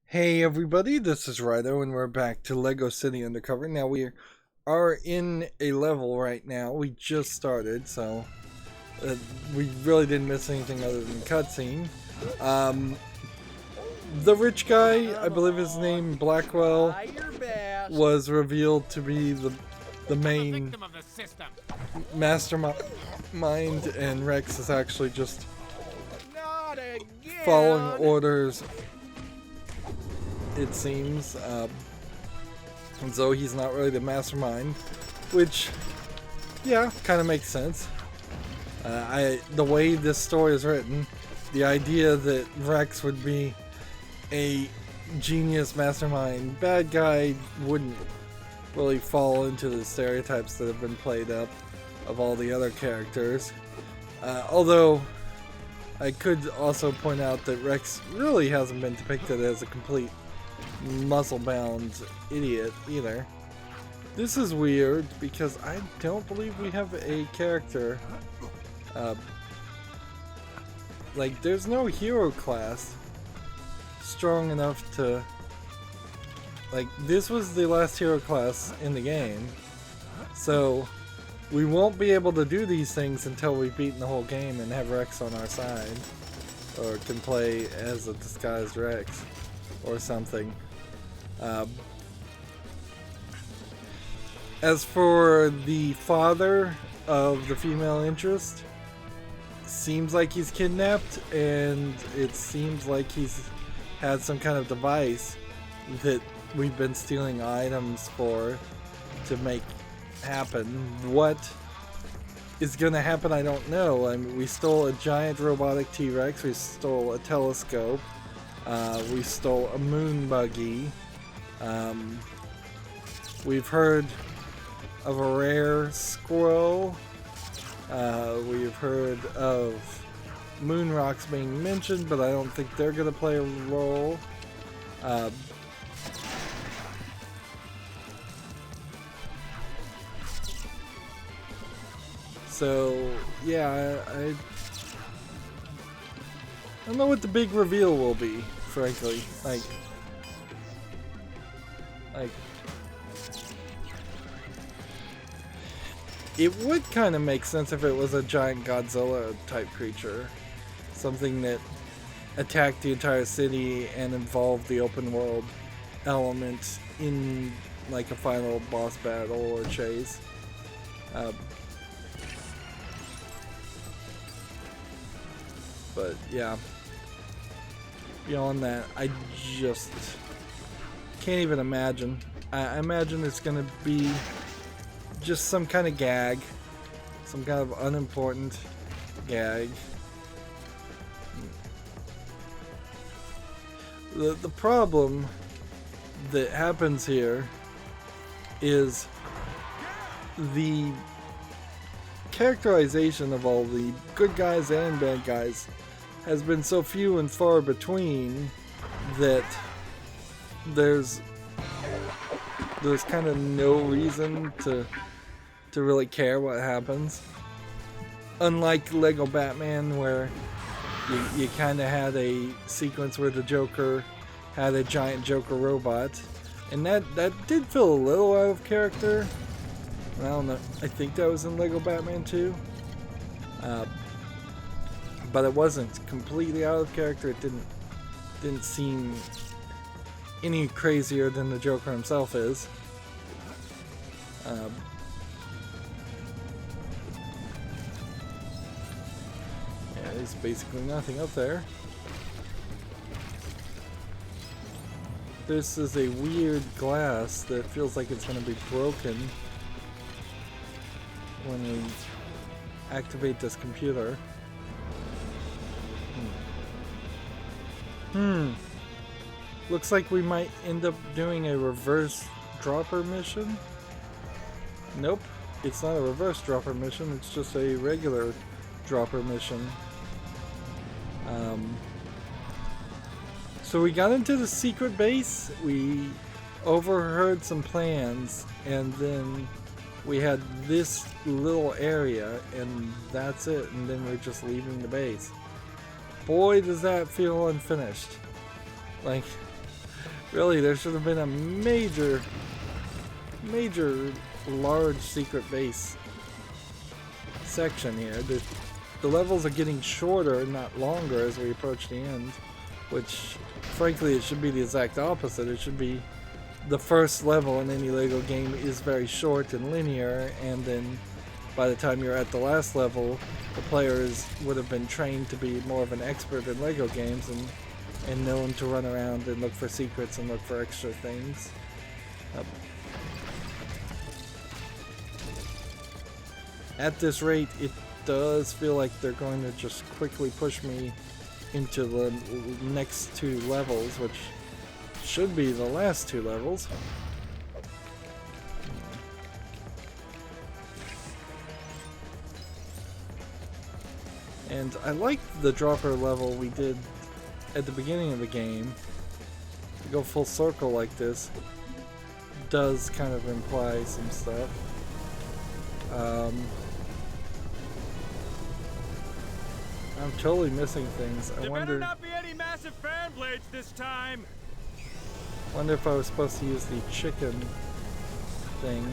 Hey everybody, this is Rydo and we're back to LEGO City Undercover. Now we are in a level right now. We just started, so we really didn't miss anything other than the cutscene. The rich guy, I believe his name Blackwell, was revealed to be the main mastermind, and Rex is actually just following orders, it seems, and so he's not really the mastermind, which, yeah, kind of makes sense. The way this story is written, the idea that Rex would be a genius mastermind bad guy wouldn't really fall into the stereotypes that have been played up of all the other characters. Although I could also point out that Rex really hasn't been depicted as a complete muscle-bound idiot either. This is weird because I don't believe we have a character. Like, there's no hero class strong enough to... Like, this was the last hero class in the game, so we won't be able to do these things until we've beaten the whole game and have Rex on our side, or can play as a disguised Rex or something. As for the father of the female interest, seems like he's kidnapped, and it seems like he's had some kind of device that we've been stealing items for to make happen. What is gonna happen, I don't know. I mean, we stole a giant robotic T-Rex, we stole a telescope, we stole a moon buggy, we've heard of a rare squirrel, we've heard of moon rocks being mentioned, but I don't think they're gonna play a role. So yeah, I don't know what the big reveal will be, frankly. Like it would kind of make sense if it was a giant Godzilla type creature, something that attacked the entire city and involved the open world element in like a final boss battle or chase. But yeah, beyond that, I just can't even imagine. I imagine it's gonna be just some kind of gag, some kind of unimportant gag. The problem that happens here is the characterization of all the good guys and bad guys has been so few and far between that there's kind of no reason to really care what happens. Unlike Lego Batman, where you kind of had a sequence where the Joker had a giant Joker robot, and that did feel a little out of character. I don't know, I think that was in Lego Batman 2. But it wasn't completely out of character. It didn't seem any crazier than the Joker himself is. Yeah, there's basically nothing up there. This is a weird glass that feels like it's going to be broken when we activate this computer. Looks like we might end up doing a reverse dropper mission. Nope, it's not a reverse dropper mission, it's just a regular dropper mission. So we got into the secret base, we overheard some plans, and then we had this little area, and that's it, and then we're just leaving the base. Boy, does that feel unfinished. Like, Really, there should have been a major large secret base section here. The levels are getting shorter, not longer, as we approach the end, which frankly it should be the exact opposite. It should be the first level in any LEGO game is very short and linear, and then by the time you're at the last level, the players would have been trained to be more of an expert in LEGO games and known to run around and look for secrets and look for extra things. At this rate, it does feel like they're going to just quickly push me into the next 2 levels, which should be the last 2 levels. And I like the dropper level we did at the beginning of the game. To go full circle like this does kind of imply some stuff. I'm totally missing things. I wonder. There better not be any massive fan blades this time. Wonder if I was supposed to use the chicken thing.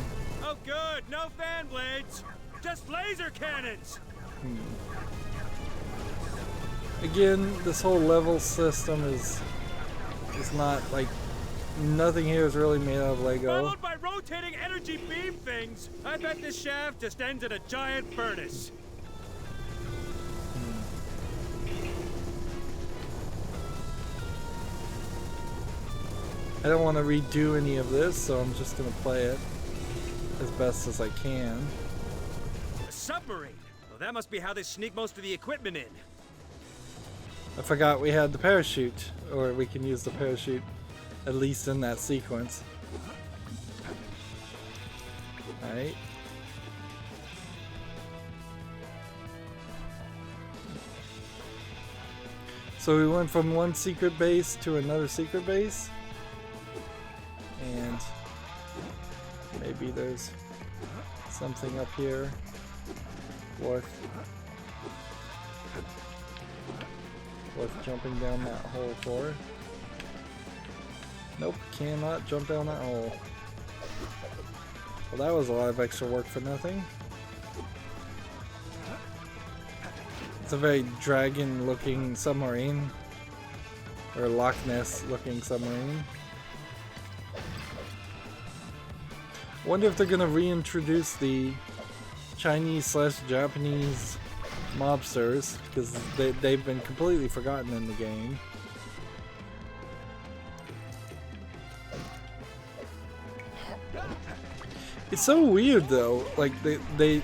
Oh, good. No fan blades. Just laser cannons. Again, this whole level system is not like, nothing here is really made out of Lego. Followed by rotating energy beam things. I bet this shaft just ends in a giant furnace. I don't want to redo any of this, so I'm just going to play it as best as I can. A submarine. Well, that must be how they sneak most of the equipment in. I forgot we had the parachute, or we can use the parachute at least in that sequence. Alright. So we went from one secret base to another secret base. And maybe there's something up here worth jumping down that hole for. Nope, cannot jump down that hole. Well, that was a lot of extra work for nothing. It's a very dragon looking submarine, or Loch Ness looking submarine. Wonder if they're gonna reintroduce the Chinese/Japanese mobsters, because they've been completely forgotten in the game. It's so weird though, like it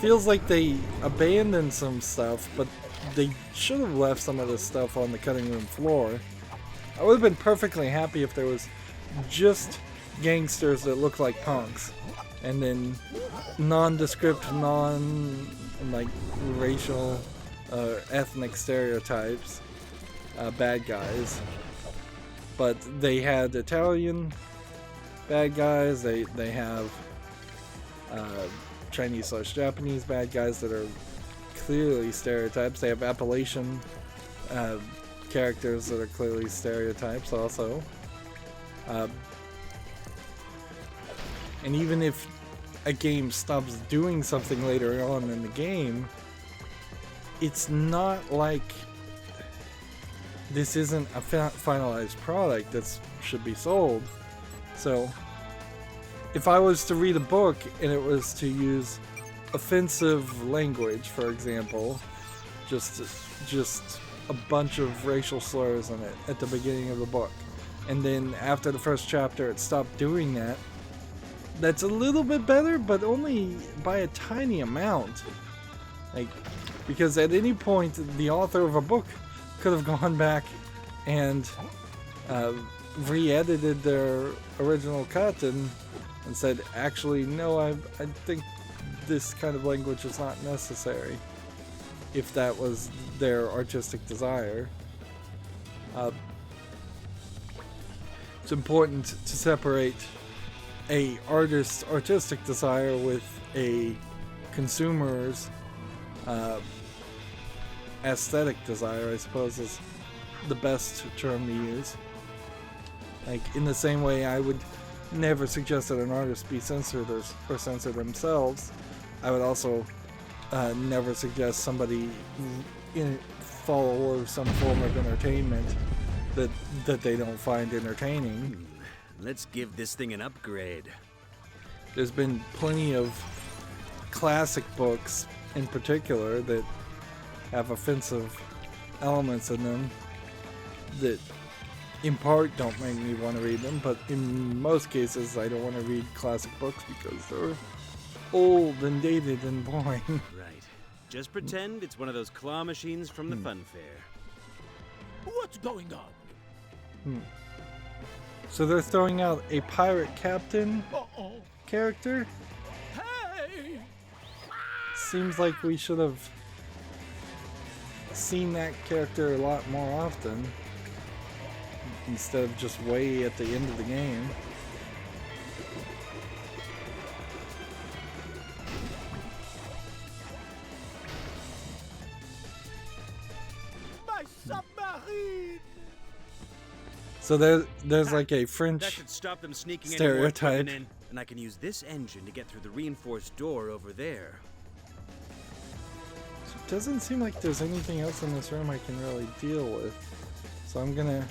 feels like they abandoned some stuff, but they should have left some of this stuff on the cutting room floor. I would have been perfectly happy if there was just gangsters that look like punks, and then nondescript, racial, ethnic stereotypes, bad guys. But they had Italian bad guys. They have Chinese/Japanese bad guys that are clearly stereotypes. They have Appalachian characters that are clearly stereotypes also. And even if a game stops doing something later on in the game, it's not like this isn't a finalized product that should be sold. So if I was to read a book and it was to use offensive language, for example, just a bunch of racial slurs in it at the beginning of the book, and then after the first chapter it stopped doing that, that's a little bit better, but only by a tiny amount. Like, because at any point the author of a book could have gone back and re-edited their original cut and said, actually, no, I think this kind of language is not necessary, if that was their artistic desire. It's important to separate a artist's artistic desire with a consumer's aesthetic desire, I suppose is the best term to use. Like, in the same way I would never suggest that an artist be censored or censor themselves, I would also never suggest somebody follow some form of entertainment that they don't find entertaining. Let's give this thing an upgrade. There's been plenty of classic books in particular that have offensive elements in them that in part don't make me want to read them, but in most cases I don't want to read classic books because they're old and dated and boring. Right. Just pretend it's one of those claw machines from the fun fair. What's going on? So they're throwing out a pirate captain Uh-oh. character? Hey! Seems like we should have seen that character a lot more often instead of just way at the end of the game. My submarine! So there's like a That French should stop them sneaking stereotype. any more in, and I can use this engine to get through the reinforced door over there. It doesn't seem like there's anything else in this room I can really deal with. So I'm gonna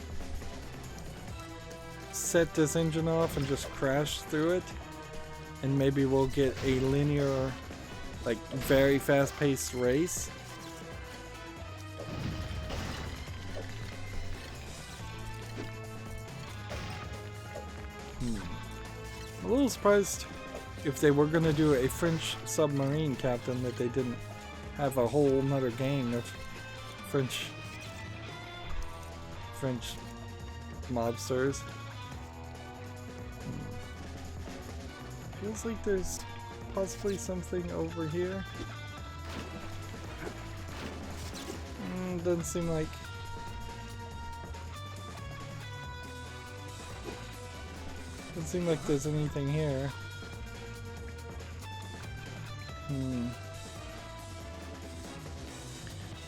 set this engine off and just crash through it. And maybe we'll get a linear, like very fast-paced race. I'm a little surprised if they were gonna do a French submarine captain that they didn't have a whole nother game of French mobsters. Feels like there's possibly something over here. Doesn't seem like. Doesn't seem like there's anything here.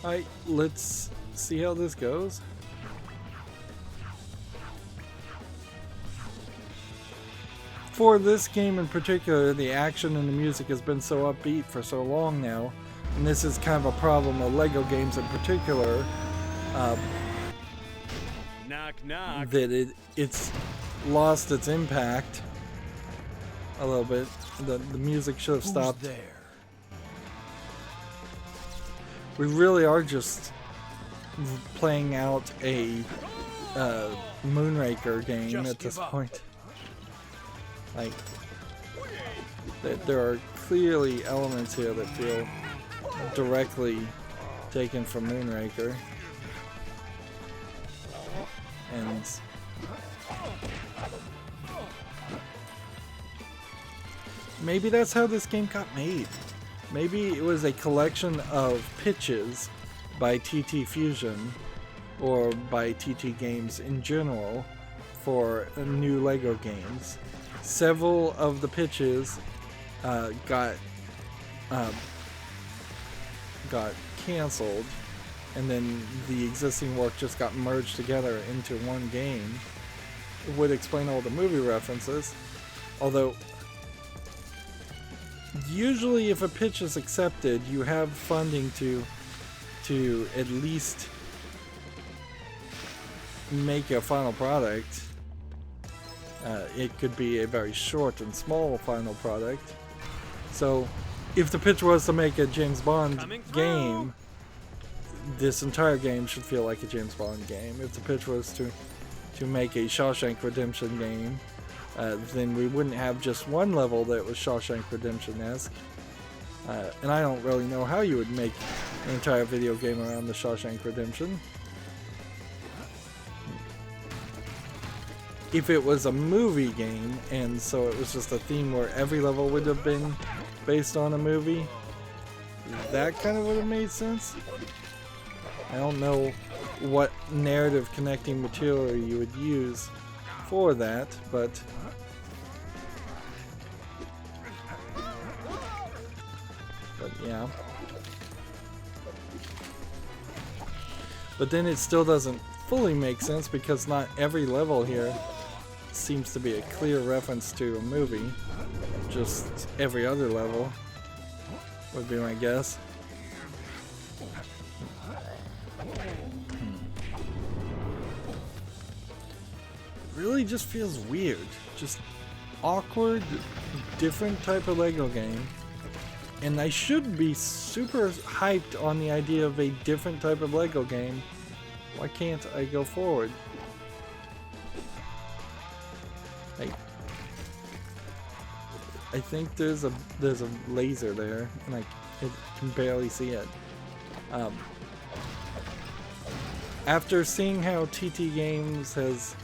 Alright, let's see how this goes. For this game in particular, the action and the music has been so upbeat for so long now, and this is kind of a problem of LEGO games in particular, Knock, knock. that it's lost its impact a little bit. The music should have stopped. Who's there? We really are just playing out a Moonraker game Just at this give up. point. Like, there are clearly elements here that feel directly taken from Moonraker. And maybe that's how this game got made. Maybe it was a collection of pitches by TT Fusion or by TT Games in general for new LEGO games. Several of the pitches got canceled, and then the existing work just got merged together into one game. It would explain all the movie references, although usually if a pitch is accepted, you have funding to at least make a final product. It could be a very short and small final product. So if the pitch was to make a James Bond game, this entire game should feel like a James Bond game. If the pitch was to make a Shawshank Redemption game, then we wouldn't have just one level that was Shawshank Redemption-esque. And I don't really know how you would make an entire video game around the Shawshank Redemption. If it was a movie game, and so it was just a theme where every level would have been based on a movie, that kind of would have made sense. I don't know what narrative connecting material you would use for that, but yeah. But then it still doesn't fully make sense because not every level here seems to be a clear reference to a movie. Just every other level would be my guess. Really just feels weird. Just awkward, different type of Lego game. And I should be super hyped on the idea of a different type of Lego game. Why can't I go forward? I think there's a laser there, and I can barely see it. After seeing how TT Games has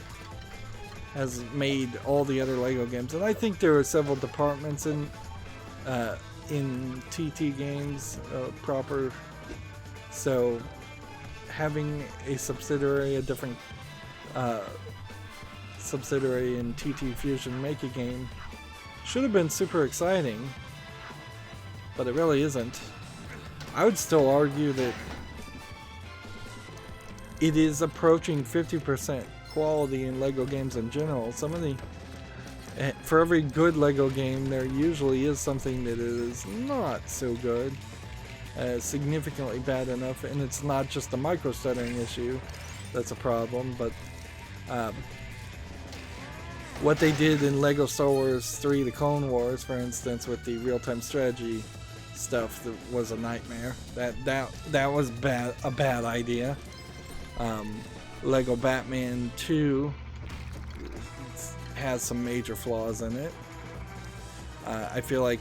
made all the other Lego games, and I think there are several departments in TT Games proper, so having a subsidiary, a different subsidiary in TT Fusion make a game should have been super exciting, but it really isn't. I would still argue that it is approaching 50% quality in Lego games in general. Some of the, for every good Lego game, there usually is something that is not so good, significantly bad enough, and it's not just a micro stuttering issue that's a problem, but what they did in Lego Star Wars 3 The Clone Wars, for instance, with the real-time strategy stuff, that was a nightmare. That was a bad idea. Lego Batman 2 has some major flaws in it. I feel like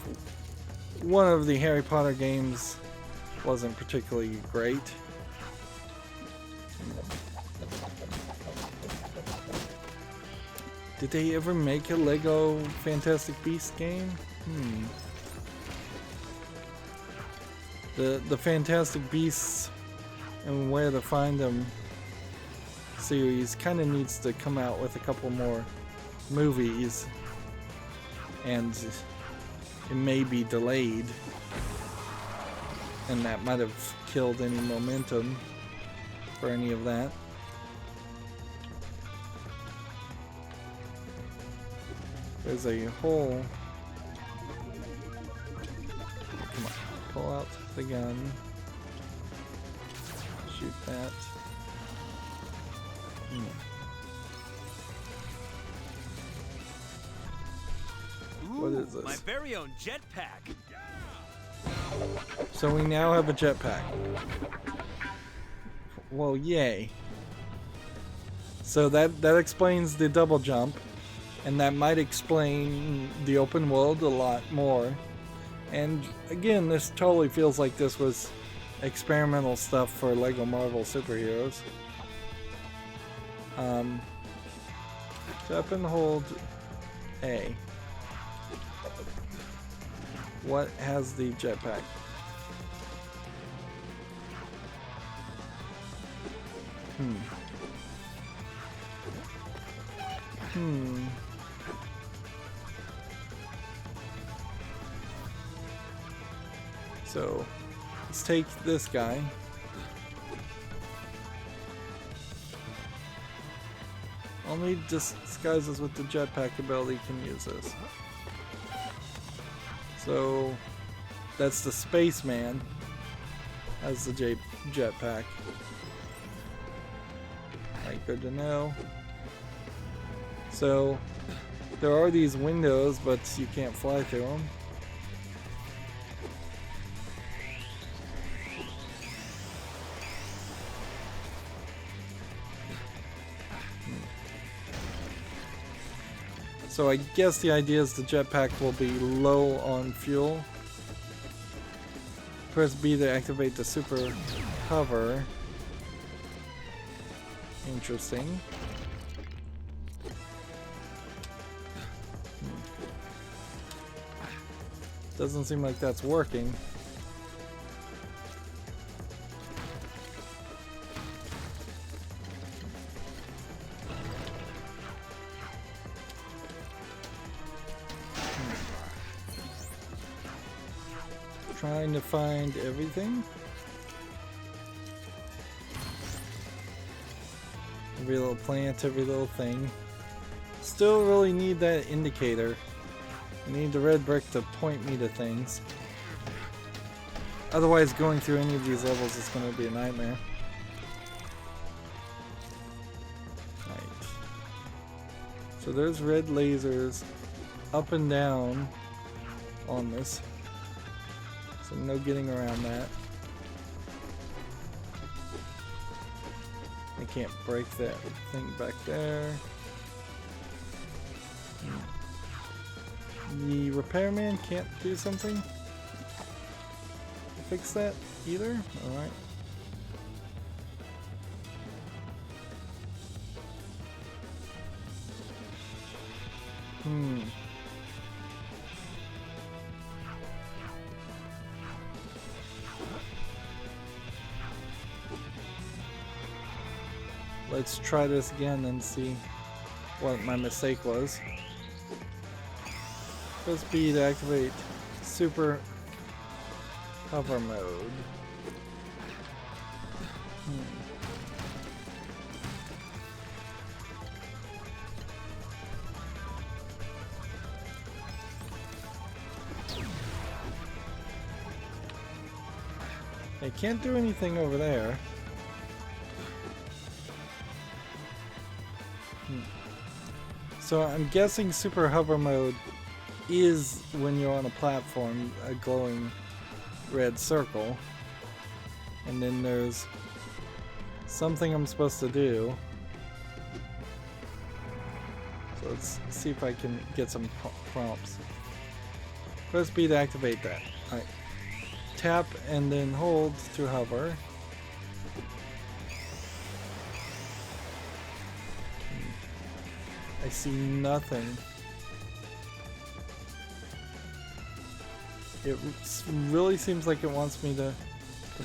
one of the Harry Potter games wasn't particularly great. Did they ever make a Lego Fantastic Beasts game? The Fantastic Beasts and Where to Find Them series kind of needs to come out with a couple more movies, and it may be delayed, and that might have killed any momentum for any of that. There's a hole. Come on, pull out the gun. Shoot that. What is this? My very own jetpack. So we now have a jetpack. Well, yay. So that explains the double jump. And that might explain the open world a lot more. And again, this totally feels like this was experimental stuff for Lego Marvel superheroes. Tap and hold A. What has the jetpack? So, let's take this guy. Only disguises with the jetpack ability can use this. So, that's the spaceman as the jetpack. Alright, good to know. So, there are these windows, but you can't fly through them. So I guess the idea is the jetpack will be low on fuel. Press B to activate the super hover. Interesting. Doesn't seem like that's working. Trying to find everything. Every little plant, every little thing. Still really need that indicator. I need the red brick to point me to things. Otherwise, going through any of these levels is going to be a nightmare. Right. So there's red lasers up and down on this. So no getting around that. I can't break that thing back there. The repairman can't do something to fix that either? Alright. Let's try this again and see what my mistake was. Press B to activate super hover mode. I can't do anything over there. So I'm guessing super hover mode is when you're on a platform, a glowing red circle, and then there's something I'm supposed to do. So let's see if I can get some prompts. Press B to activate that. Alright. Tap and then hold to hover. I see nothing. It really seems like it wants me to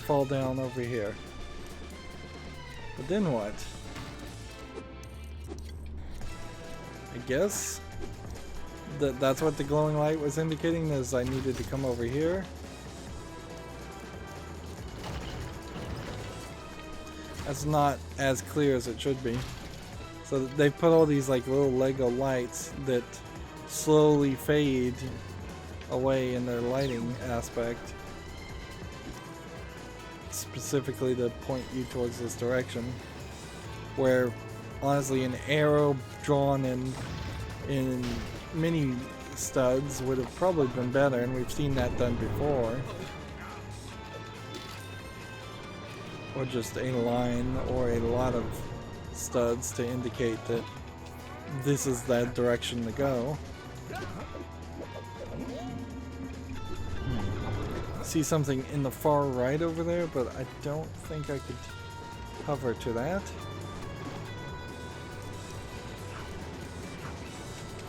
fall down over here. But then what? I guess that's what the glowing light was indicating, is I needed to come over here. That's not as clear as it should be. So they put all these like little Lego lights that slowly fade away in their lighting aspect, specifically to point you towards this direction, where honestly an arrow drawn in mini studs would have probably been better, and we've seen that done before. Or just a line or a lot of studs to indicate that this is that direction to go. See something in the far right over there, but I don't think I could hover to that.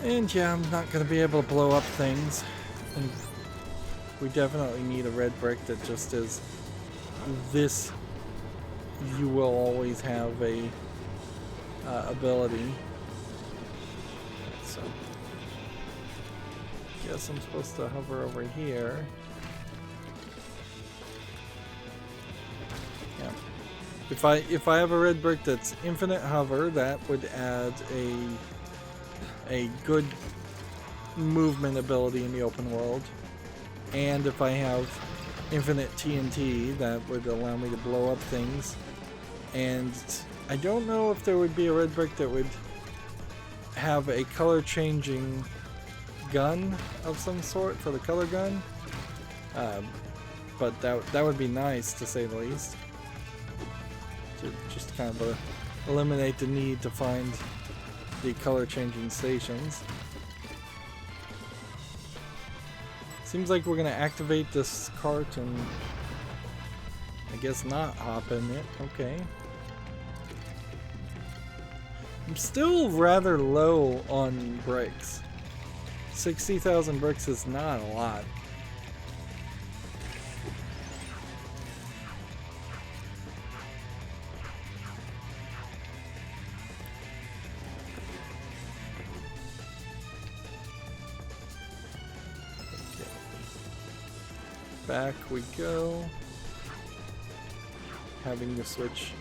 And yeah, I'm not going to be able to blow up things. And we definitely need a red brick that just is this. You will always have a ability. So, guess I'm supposed to hover over here. Yeah. If I have a red brick that's infinite hover, that would add a good movement ability in the open world. And if I have infinite TNT, that would allow me to blow up things. And I don't know if there would be a red brick that would have a color changing gun of some sort for the color gun. But that would be nice, to say the least. To just kind of eliminate the need to find the color changing stations. Seems like we're gonna activate this cart and I guess not hop in it. Okay. I'm still rather low on bricks. 60,000 bricks is not a lot. Back we go. Having to switch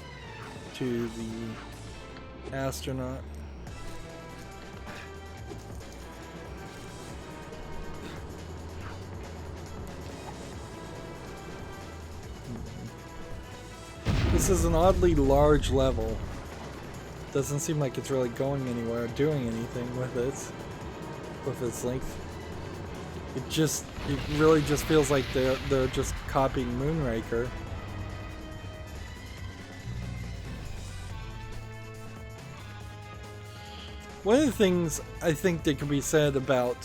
to the astronaut. is an oddly large level. Doesn't seem like it's really going anywhere, doing anything with its length. It really just feels like they're just copying Moonraker. One of the things I think that could be said about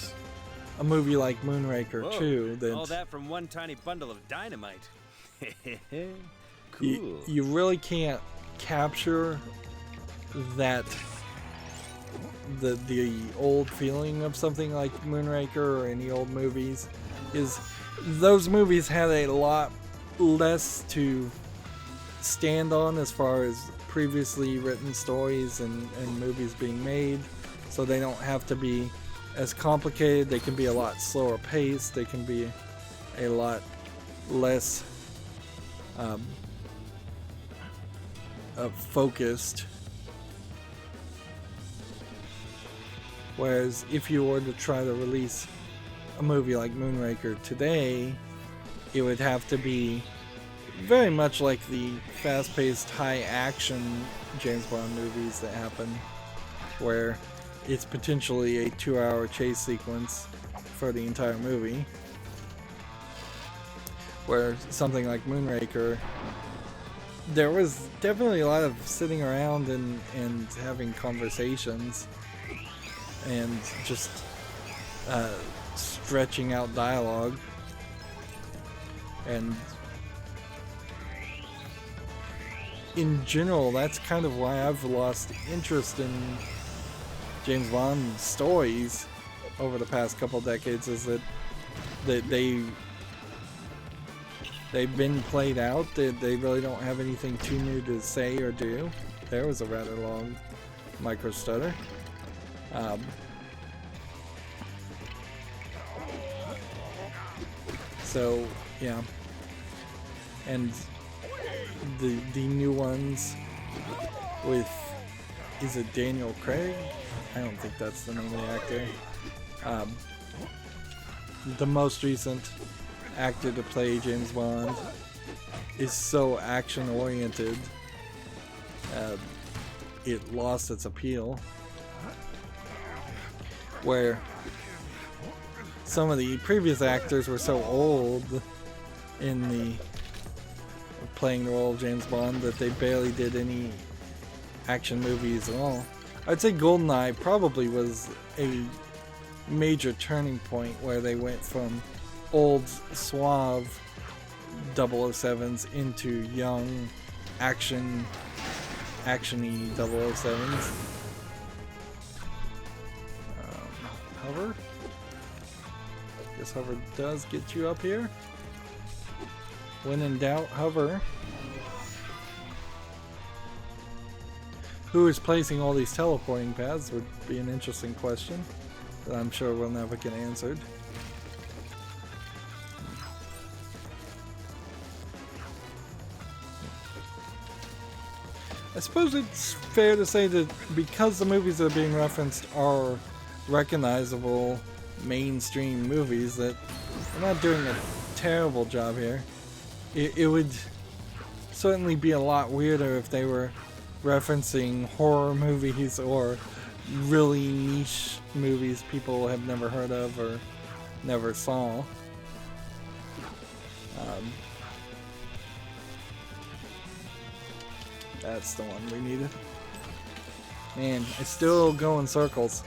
a movie like Moonraker Whoa, too, that all that from one tiny bundle of dynamite. Cool. you really can't capture that the old feeling of something like Moonraker or any old movies. Is those movies had a lot less to stand on as far as previously written stories and movies being made, so they don't have to be as complicated. They can be a lot slower paced. They can be a lot less focused. Whereas if you were to try to release a movie like Moonraker today, it would have to be very much like the fast-paced, high-action James Bond movies that happen, where it's potentially a 2-hour chase sequence for the entire movie. Where something like Moonraker, there was definitely a lot of sitting around and having conversations and just stretching out dialogue. And in general, that's kind of why I've lost interest in James Bond stories over the past couple decades, is that they've been played out. They really don't have anything too new to say or do. There was a rather long micro stutter. So yeah, and the new ones with, is it Daniel Craig? I don't think that's the name of the actor. The most recent actor to play James Bond is so action oriented, it lost its appeal. Where some of the previous actors were so old in the playing the role of James Bond that they barely did any action movies at all. I'd say GoldenEye probably was a major turning point where they went from old suave 007s into young actiony 007s. Hover? Guess hover does get you up here. When in doubt, hover. Who is placing all these teleporting paths would be an interesting question that I'm sure we'll never get answered. I suppose it's fair to say that because the movies that are being referenced are recognizable mainstream movies, that we're not doing a terrible job here. It would certainly be a lot weirder if they were referencing horror movies or really niche movies people have never heard of or never saw. That's the one we needed. Man, I still go in circles.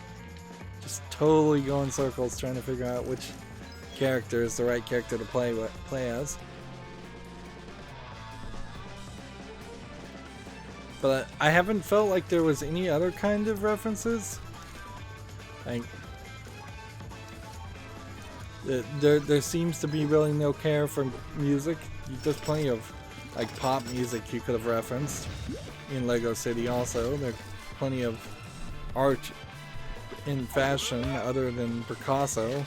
Just totally go in circles trying to figure out which character is the right character to play as. But I haven't felt like there was any other kind of references. Like, there seems to be really no care for music. There's plenty of like pop music you could have referenced in LEGO City also. There's plenty of art in fashion other than Picasso,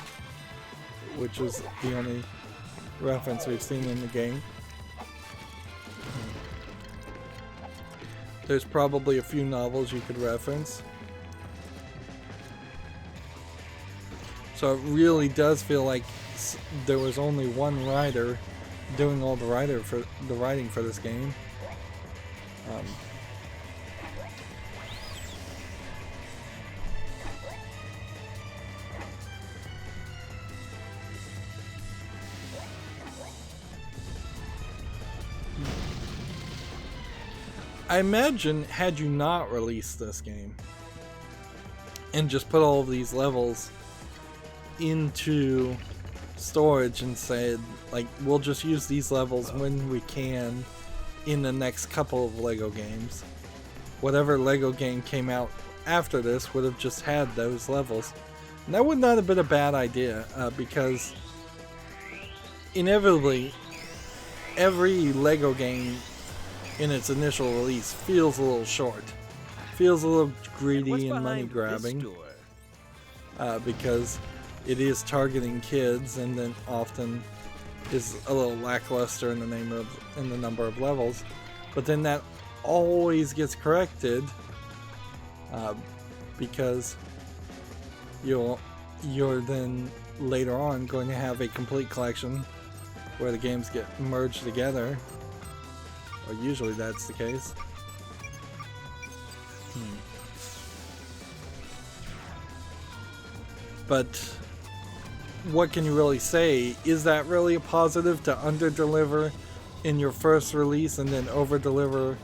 which is the only reference we've seen in the game. There's probably a few novels you could reference. So it really does feel like there was only one writer doing all the writing for this game. I imagine had you not released this game and just put all of these levels into storage and said, like, we'll just use these levels when we can in the next couple of LEGO games. Whatever LEGO game came out after this would have just had those levels. And that would not have been a bad idea, because inevitably every LEGO game in its initial release feels a little short, feels a little greedy and money grabbing, because it is targeting kids, and then often is a little lackluster in the number of levels. But then that always gets corrected, because you're then later on going to have a complete collection where the games get merged together. Or usually that's the case. But what can you really say? Is that really a positive to under-deliver in your first release and then over-deliver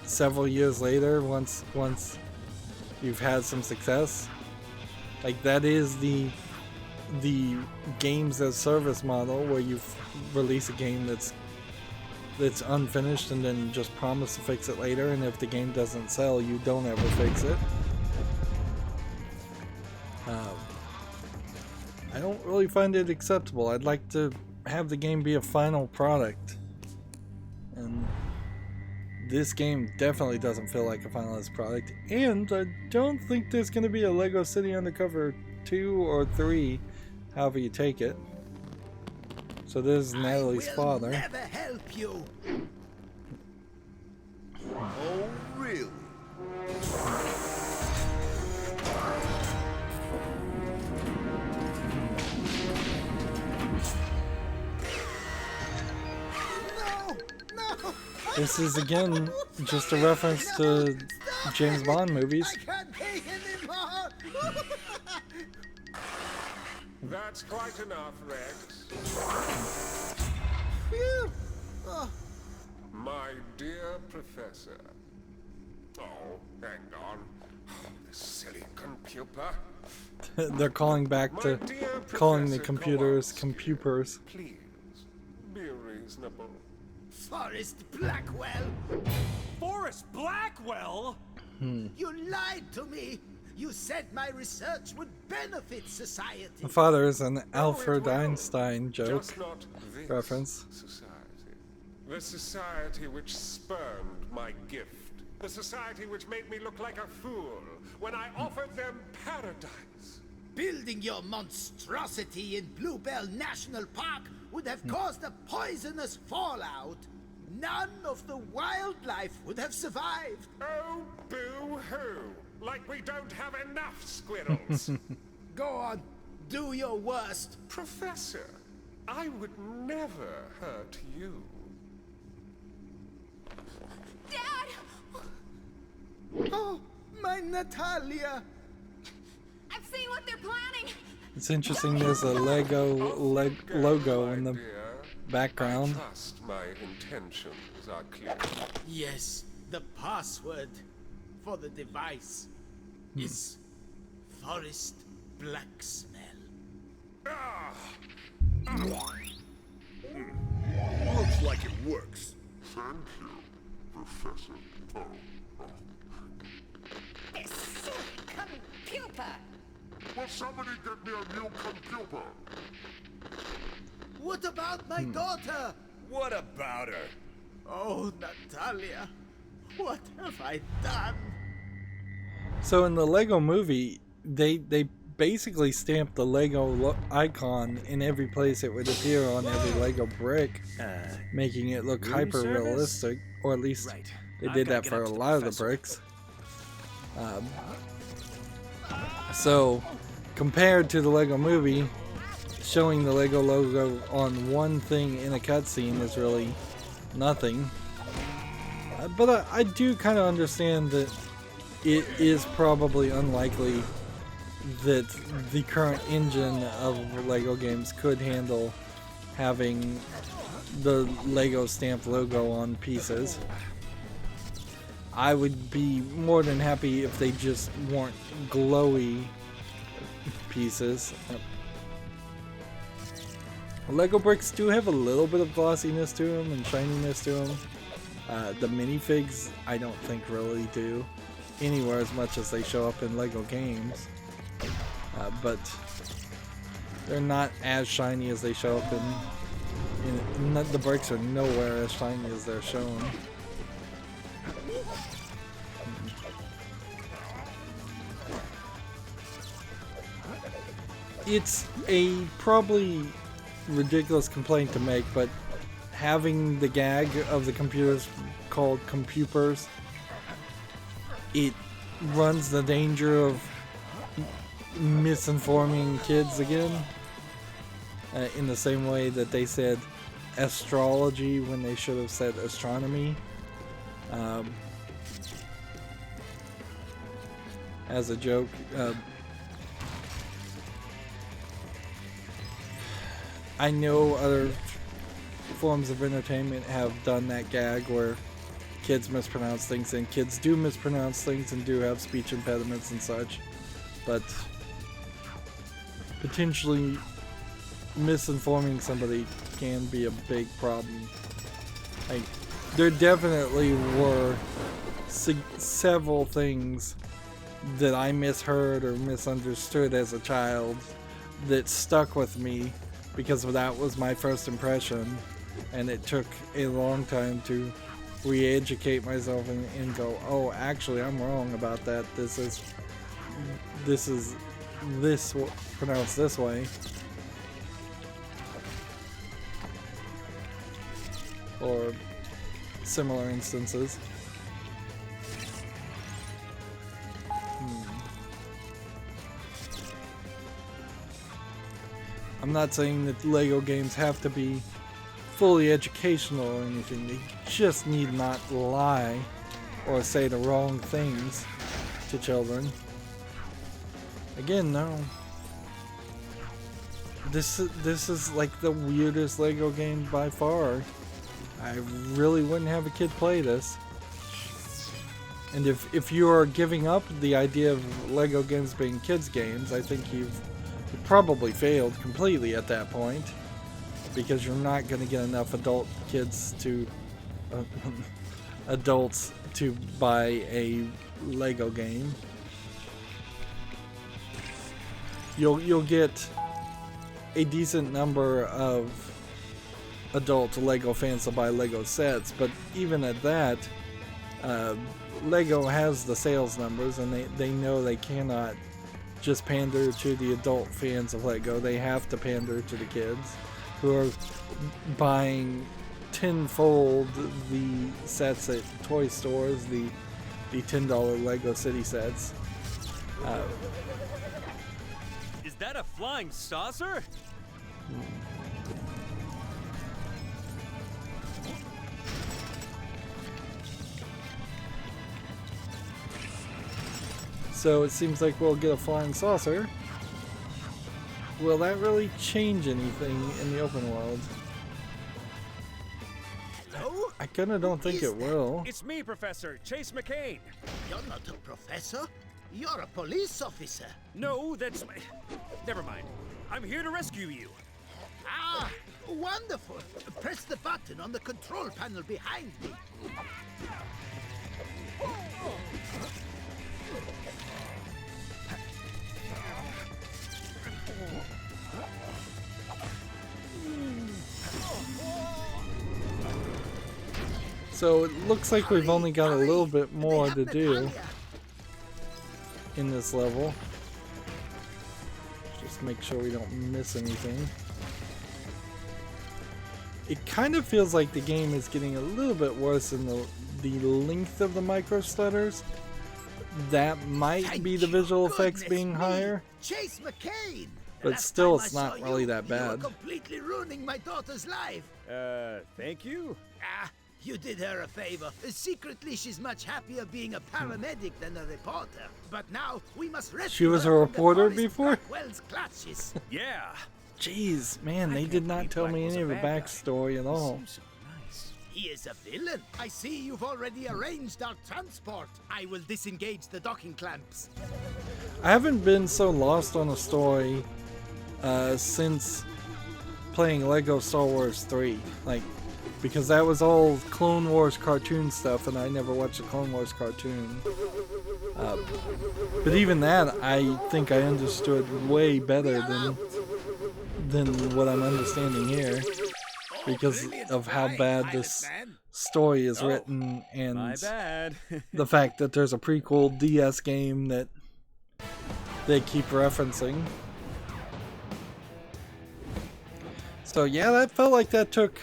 several years later once you've had some success? Like, that is the games as service model, where you release a game that's unfinished and then just promise to fix it later, and if the game doesn't sell, you don't ever fix it. I don't really find it acceptable. I'd like to have the game be a final product, and this game definitely doesn't feel like a finalized product. And I don't think there's going to be a LEGO City Undercover 2 or 3, however you take it. So this is Natalie's father. Never help you. Oh, really? No. This is again just a reference to James Bond movies. I can't take anymore. That's quite enough, Rex. Phew. Oh, My dear Professor. Oh, hang on. Oh, this silly computer. They're calling back My to dear calling the Professor computers Kowalski, computers. Please, be reasonable. Forrest Blackwell. Forrest Blackwell? You lied to me. You said my research would benefit society. The father is an Alfred will. Einstein joke Just not this reference. society. The society which spurned my gift. The society which made me look like a fool when I offered them paradise. Building your monstrosity in Bluebell National Park would have caused a poisonous fallout. None of the wildlife would have survived. Oh, boo-hoo! Like we don't have enough squirrels. Go on, do your worst. Professor, I would never hurt you. Dad! Oh, my Natalia. I've seen what they're planning! It's interesting there's a Lego logo in the Dear, background. trust my intentions are clear. Yes, the password for the device is Forest Blacksmell. Ah! Looks like it works. Thank you, Professor. This silly computer! Will somebody get me a new computer? What about my daughter? What about her? Oh, Natalia, what have I done? So in the Lego movie, they basically stamped the Lego icon in every place it would appear on every Lego brick, making it look room hyper service? realistic, or at least Right. they I've did gotta that get for up a to the lot of the professor. bricks. So compared to the Lego movie, showing the Lego logo on one thing in a cutscene is really nothing. But I do kind of understand that it is probably unlikely that the current engine of LEGO games could handle having the LEGO stamped logo on pieces. I would be more than happy if they just weren't glowy pieces. LEGO bricks do have a little bit of glossiness to them and shininess to them. The minifigs, I don't think really do anywhere as much as they show up in LEGO games. But they're not as shiny as they show up in the bricks are nowhere as shiny as they're shown. It's a probably ridiculous complaint to make, but having the gag of the computers called compupers, it runs the danger of misinforming kids again, in the same way that they said astrology when they should have said astronomy. As a joke, I know other forms of entertainment have done that gag where kids mispronounce things, and kids do mispronounce things and do have speech impediments and such, but potentially misinforming somebody can be a big problem. Like, there definitely were several things that I misheard or misunderstood as a child that stuck with me because that was my first impression, and it took a long time to re-educate myself and go, oh, actually I'm wrong about that. This is pronounced this way. Or similar instances. I'm not saying that LEGO games have to be fully educational or anything. They just need not lie or say the wrong things to children. Again, no. This is like the weirdest LEGO game by far. I really wouldn't have a kid play this. And if you are giving up the idea of LEGO games being kids games, I think you've probably failed completely at that point, because you're not going to get enough adults to buy a LEGO game. You'll get a decent number of adult LEGO fans to buy LEGO sets, but even at that, LEGO has the sales numbers, and they know they cannot just pander to the adult fans of LEGO. They have to pander to the kids who are buying tenfold the sets at toy stores, the $10 LEGO City sets. Is that a flying saucer? So it seems like we'll get a flying saucer. Will that really change anything in the open world? Hello? I kinda don't think it will. It's me, Professor Chase McCain. You're not a professor. You're a police officer. No, that's my... Never mind. I'm here to rescue you. Ah, wonderful. Press the button on the control panel behind me. So it looks like we've only got a little bit more to do in this level. Just make sure we don't miss anything. It kind of feels like the game is getting a little bit worse in the length of the micro stutters. That might be the visual effects being higher. Chase McCain. But still, it's not really that bad. You were completely ruining my daughter's life. Thank you? Ah, You did her a favor. Secretly, she's much happier being a paramedic than a reporter. But now we must rescue She was her a from the reporter Boris before? Blackwell's clutches. Yeah. Jeez, man, they can't did not believe tell me Blackwell's any a of the bad guy. backstory at all. Seems so nice. He is a villain. I see you've already arranged our transport. I will disengage the docking clamps. I haven't been so lost on a story since playing Lego Star Wars 3. Like, because that was all Clone Wars cartoon stuff, and I never watched the Clone Wars cartoon. But even that, I think I understood way better than what I'm understanding here, because of how bad this story is written, and My bad. the fact that there's a prequel DS game that they keep referencing. So yeah, that felt like that took...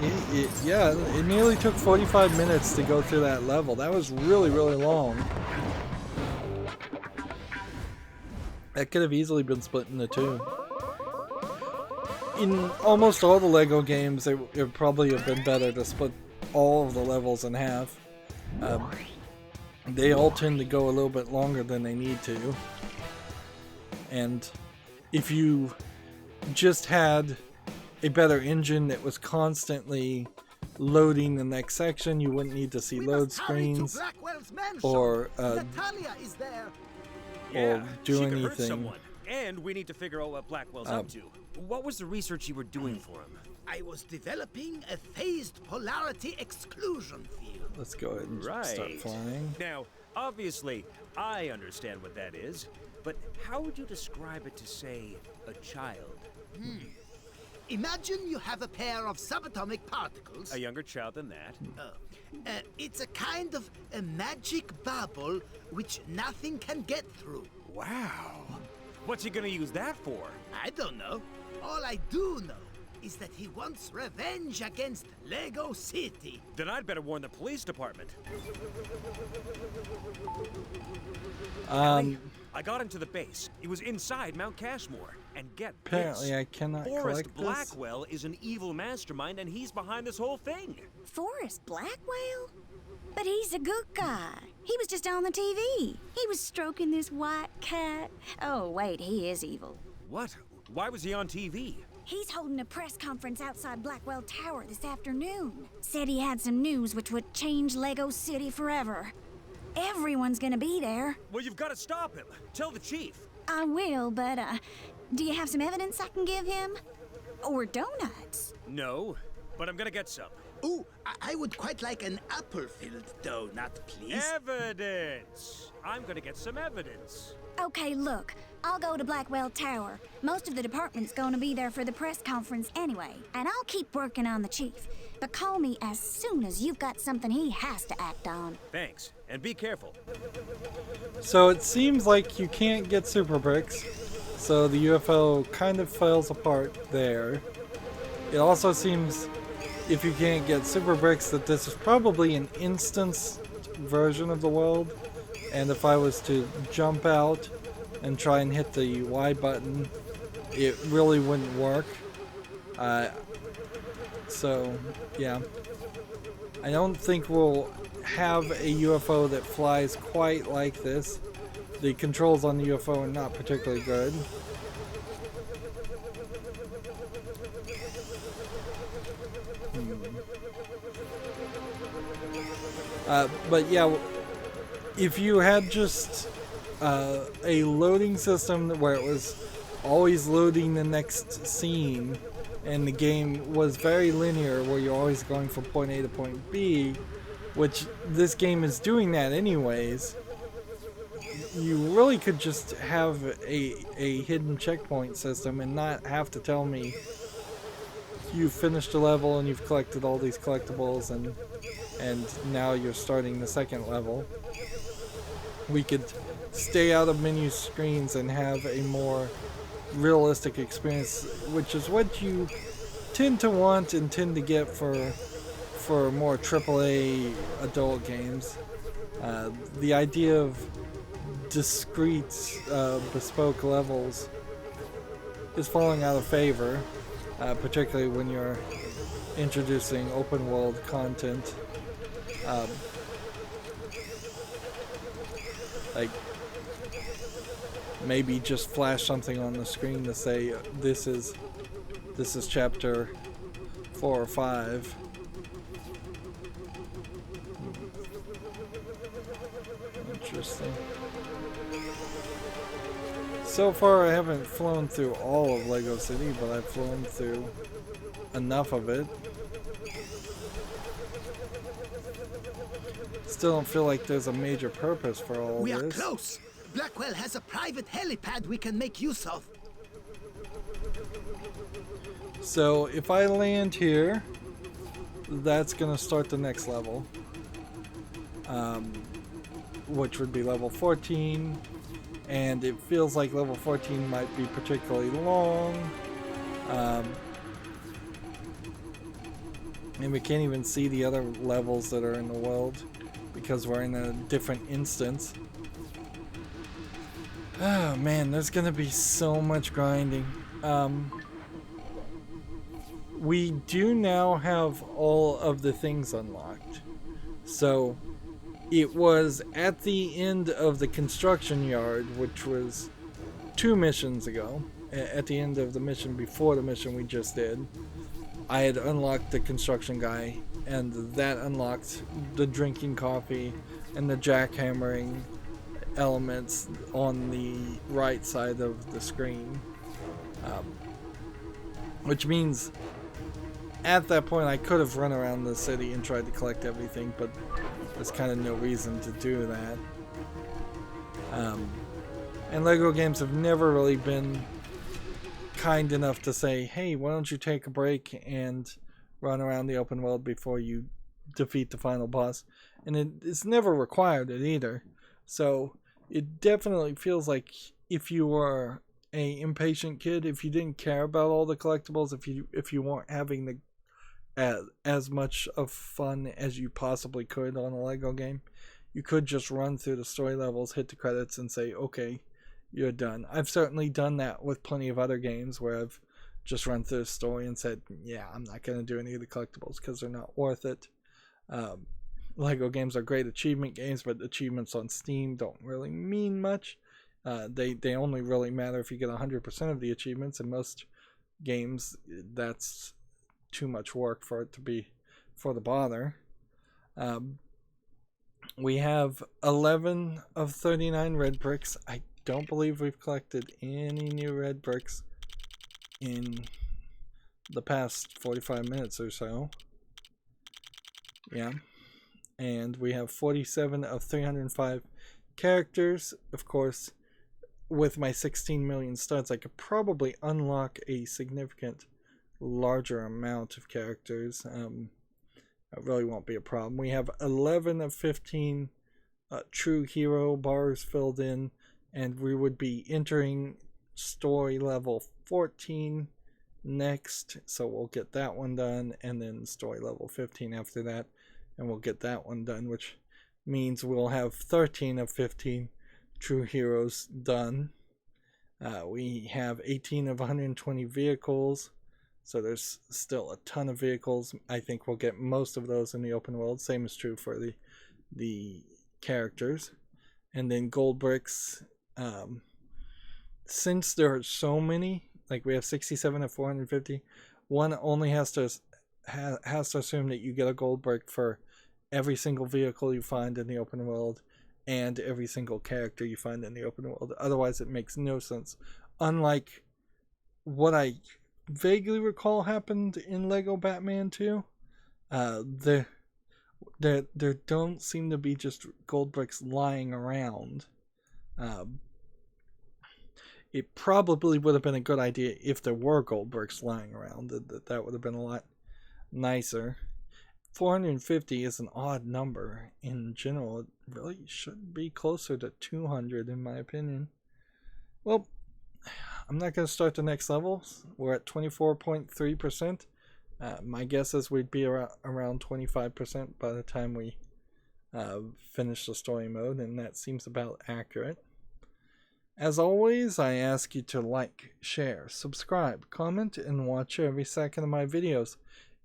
it nearly took 45 minutes to go through that level. That was really, really long. That could have easily been split into two. In almost all the Lego games, it would probably have been better to split all of the levels in half. They all tend to go a little bit longer than they need to. And if you just had a better engine that was constantly loading the next section, you wouldn't need to see We load must hurry to screens Blackwell's mansion. or Natalia is there. Yeah, do she could hurt anything. someone. And we need to figure out what Blackwell's up to. What was the research you were doing for him? I was developing a phased polarity exclusion field. Let's go ahead and start Right. flying. Now, obviously, I understand what that is, but how would you describe it to, say, a child? Imagine you have a pair of subatomic particles. A younger child than that? It's a kind of a magic bubble which nothing can get through. Wow. What's he gonna use that for? I don't know. All I do know is that he wants revenge against Lego City. Then I'd better warn the police department. Ellie, I got into the base. It was inside Mount Cashmore. And get Apparently this. I cannot Forrest collect this. Blackwell is an evil mastermind, and he's behind this whole thing. Forrest Blackwell? But he's a good guy. He was just on the TV. He was stroking this white cat. Oh, wait, he is evil. What? Why was he on TV? He's holding a press conference outside Blackwell Tower this afternoon. Said he had some news which would change Lego City forever. Everyone's gonna be there. Well, you've got to stop him. Tell the chief. I will, but, do you have some evidence I can give him? Or donuts? No, but I'm gonna get some. Ooh, I would quite like an apple-filled donut, please. Evidence! I'm gonna get some evidence. Okay, look, I'll go to Blackwell Tower. Most of the department's gonna be there for the press conference anyway, and I'll keep working on the chief. But call me as soon as you've got something he has to act on. Thanks, and be careful. So it seems like you can't get super bricks, so the UFO kind of falls apart there. It also seems, if you can't get super bricks, that this is probably an instance version of the world, and if I was to jump out and try and hit the Y button, it really wouldn't work. So yeah, I don't think we'll have a UFO that flies quite like this. The controls on the UFO are not particularly good. But yeah, if you had just a loading system where it was always loading the next scene, and the game was very linear where you're always going from point A to point B, which this game is doing that anyways, you really could just have a hidden checkpoint system and not have to tell me you've finished a level and you've collected all these collectibles and now you're starting the second level. We could stay out of menu screens and have a more realistic experience, which is what you tend to want and tend to get for more AAA adult games. The idea of discrete bespoke levels is falling out of favor, particularly when you're introducing open world content. Like maybe just flash something on the screen to say this is chapter 4 or 5. Interesting. So far I haven't flown through all of LEGO City, but I've flown through enough of it. Still don't feel like there's a major purpose for all of We this. are close. Blackwell has a private helipad we can make use of. So if I land here, that's gonna start the next level, which would be level 14, and it feels like level 14 might be particularly long, and we can't even see the other levels that are in the world because we're in a different instance. Oh man, there's gonna be so much grinding. We do now have all of the things unlocked. So it was at the end of the construction yard, which was 2 missions ago, at the end of the mission before the mission we just did, I had unlocked the construction guy, and that unlocked the drinking coffee and the jackhammering elements on the right side of the screen, which means at that point I could have run around the city and tried to collect everything, but there's kind of no reason to do that. And LEGO games have never really been kind enough to say, hey, why don't you take a break and run around the open world before you defeat the final boss, and it's never required it either. So it definitely feels like if you were a impatient kid, if you didn't care about all the collectibles, if you weren't having the as much of fun as you possibly could on a LEGO game, you could just run through the story levels, hit the credits, and say, okay, you're done. I've certainly done that with plenty of other games where I've just run through the story and said, yeah, I'm not going to do any of the collectibles because they're not worth it. LEGO games are great achievement games, but achievements on Steam don't really mean much. They only really matter if you get 100% of the achievements. In most games, that's too much work for it to be for the bother. We have 11 of 39 red bricks. I don't believe we've collected any new red bricks in the past 45 minutes or so. Yeah. And we have 47 of 305 characters. Of course, with my 16 million studs, I could probably unlock a significant larger amount of characters. That really won't be a problem. We have 11 of 15 true hero bars filled in, and we would be entering story level 14 next, so we'll get that one done, and then story level 15 after that, and we'll get that one done, which means we'll have 13 of 15 true heroes done. We have 18 of 120 vehicles, so there's still a ton of vehicles. I think we'll get most of those in the open world. Same is true for the characters. And then gold bricks. Since there are so many, like we have 67 of 450, one only has to assume that you get a gold brick for every single vehicle you find in the open world and every single character you find in the open world. Otherwise, it makes no sense. Unlike what I vaguely recall happened in LEGO Batman 2, there don't seem to be just gold bricks lying around. It probably would have been a good idea if there were gold bricks lying around. That would have been a lot nicer. 450 is an odd number in general. It really should be closer to 200 in my opinion. Well, I'm not going to start the next level. We're at 24.3%. My guess is we'd be around 25% by the time we finish the story mode, and that seems about accurate. As always, I ask you to like, share, subscribe, comment, and watch every second of my videos.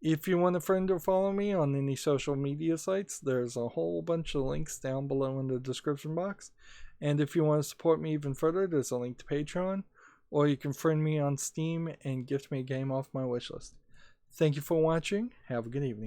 If you want a friend or follow me on any social media sites, there's a whole bunch of links down below in the description box. And if you want to support me even further, there's a link to Patreon, or you can friend me on Steam and gift me a game off my wishlist. Thank you for watching. Have a good evening.